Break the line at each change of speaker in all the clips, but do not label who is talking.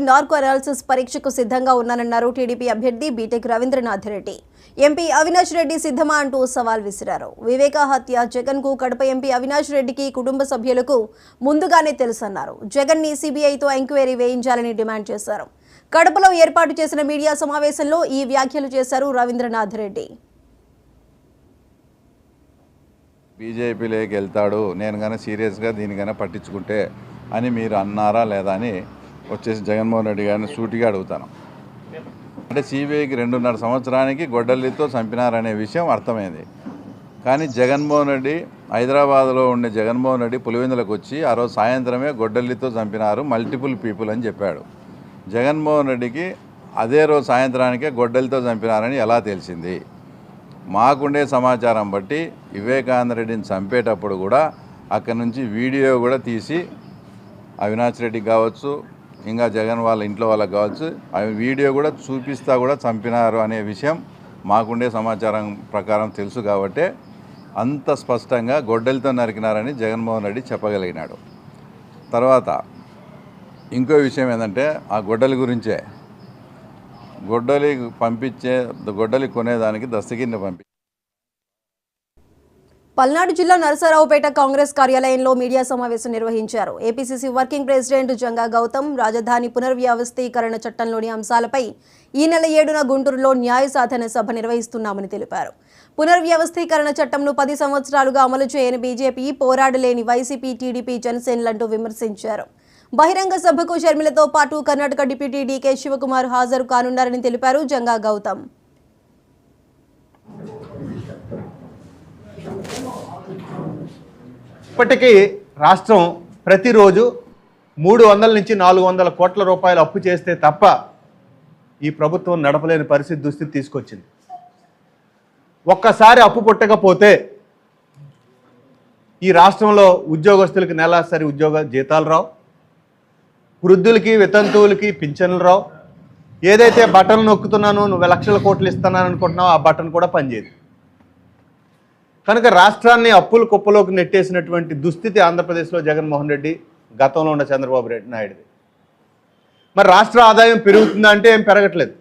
Narco analysis పరీక్షకు సిద్ధంగా ఉన్నానన్నారు TDP అభ్యర్థి బీటెక్ రవీంద్రనాథ్ రెడ్డి. ఎంపీ అవినాష్ రెడ్డి సిద్ధమా అంటూ సవాల్ విసిరారు. వివేక హత్య జగన్ కు కడప ఎంపీ అవినాష్ రెడ్డికి కుటుంబ సభ్యులకు ముందుగానే తెలుసన్నారు. జగన్ ని సిబిఐతో ఎంక్వైరీ వేయించాలని డిమాండ్ చేశారు. కడపలో ఏర్పాటు చేసిన మీడియా సమావేశంలో ఈ వ్యాఖ్యలు చేశారు రవీంద్రనాథ్ రెడ్డి.
బీజేపీలోకి వెళ్తాడు, నేను కానీ సీరియస్గా దీనికైనా పట్టించుకుంటే అని మీరు అన్నారా లేదా అని వచ్చేసి జగన్మోహన్ రెడ్డి గారిని సూటిగా అడుగుతాను. అంటే సిబిఐకి 2.5 సంవత్సరానికి గొడ్డలితో చంపినారనే విషయం అర్థమైంది. కానీ జగన్మోహన్ రెడ్డి హైదరాబాద్లో ఉండే జగన్మోహన్ రెడ్డి పులివెందులకు వచ్చి ఆ రోజు సాయంత్రమే గొడ్డలితో చంపినారు మల్టిపుల్ పీపుల్ అని చెప్పాడు. జగన్మోహన్ రెడ్డికి అదే రోజు సాయంత్రానికే గొడ్డలితో చంపినారని ఎలా తెలిసింది? మాకుండే సమాచారం బట్టి వివేకానంద రెడ్డిని చంపేటప్పుడు కూడా అక్కడి నుంచి వీడియో కూడా తీసి అవినాష్ రెడ్డికి కావచ్చు, ఇంకా జగన్ వాళ్ళ ఇంట్లో వాళ్ళకి కావచ్చు, అవి వీడియో కూడా చూపిస్తా కూడా చంపినారు అనే విషయం మాకుండే సమాచారం ప్రకారం తెలుసు. కాబట్టి అంత స్పష్టంగా గొడ్డలితో నరికినారని జగన్మోహన్ రెడ్డి చెప్పగలిగినాడు. తర్వాత ఇంకో విషయం ఏంటంటే ఆ గొడ్డలి గురించే, గొడ్డలి కొనేదానికి దస్తగిరిని పంపి
పల్నాడు జిల్లా నరసరావుపేట కాంగ్రెస్ కార్యాలయంలో మీడియా సమావేశం నిర్వహించారు. APCC working president Janga Gautam రాజధాని పునర్వ్యవస్థీకరణ చట్టంలోని అంశాలపై ఈ నెల 7న గుంటూరులో న్యాయ సాధన సభ నిర్వహిస్తున్నామని తెలిపారు. పునర్వ్యవస్థీకరణ చట్టంను 10 సంవత్సరాలుగా అమలు చేయని బీజేపీ, పోరాడలేని వైసీపీ, టీడీపీ, జనసేనలంటూ విమర్శించారు. బహిరంగ సభకు షర్మిలతో పాటు కర్ణాటక డిప్యూటీ డీకే శివకుమార్ హాజరు కానున్నారని తెలిపారు జంగా గౌతమ్.
ఇప్పటికీ రాష్ట్రం ప్రతిరోజు 300 నుంచి 400 కోట్ల రూపాయలు అప్పు చేస్తే తప్ప ఈ ప్రభుత్వం నడపలేని దుస్థితి తీసుకొచ్చింది. ఒక్కసారి అప్పు పుట్టకపోతే ఈ రాష్ట్రంలో ఉద్యోగస్తులకి నెలసరి జీతాలు రావు, వృద్ధులకి వితంతువులకి పింఛన్లు రావు, ఏదైతే బటన్ నొక్కుతున్నానో నువ్వు లక్షల కోట్లు ఇస్తున్నాను అనుకుంటున్నావు ఆ బటన్ కూడా పనిచేయదు. కనుక రాష్ట్రాన్ని అప్పుల కుప్పలోకి నెట్టేసినటువంటి దుస్థితి ఆంధ్రప్రదేశ్లో జగన్మోహన్ రెడ్డి, గతంలో ఉన్న చంద్రబాబు నాయుడుది. మరి రాష్ట్ర ఆదాయం పెరుగుతుందా అంటే ఏం పెరగట్లేదు.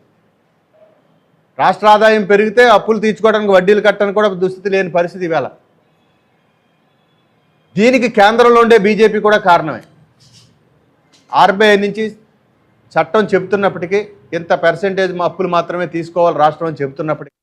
రాష్ట్ర ఆదాయం పెరిగితే అప్పులు తీర్చుకోవడానికి వడ్డీలు కట్టడానికి కూడా దుస్థితి లేని పరిస్థితి ఇవాళ. దీనికి కేంద్రంలో ఉండే బీజేపీ కూడా కారణమే. ఆర్బీఐ నుంచి చట్టం చెబుతున్నప్పటికీ ఇంత పర్సెంటేజ్ అప్పులు మాత్రమే తీసుకోవాలి రాష్ట్రం అని చెబుతున్నప్పటికీ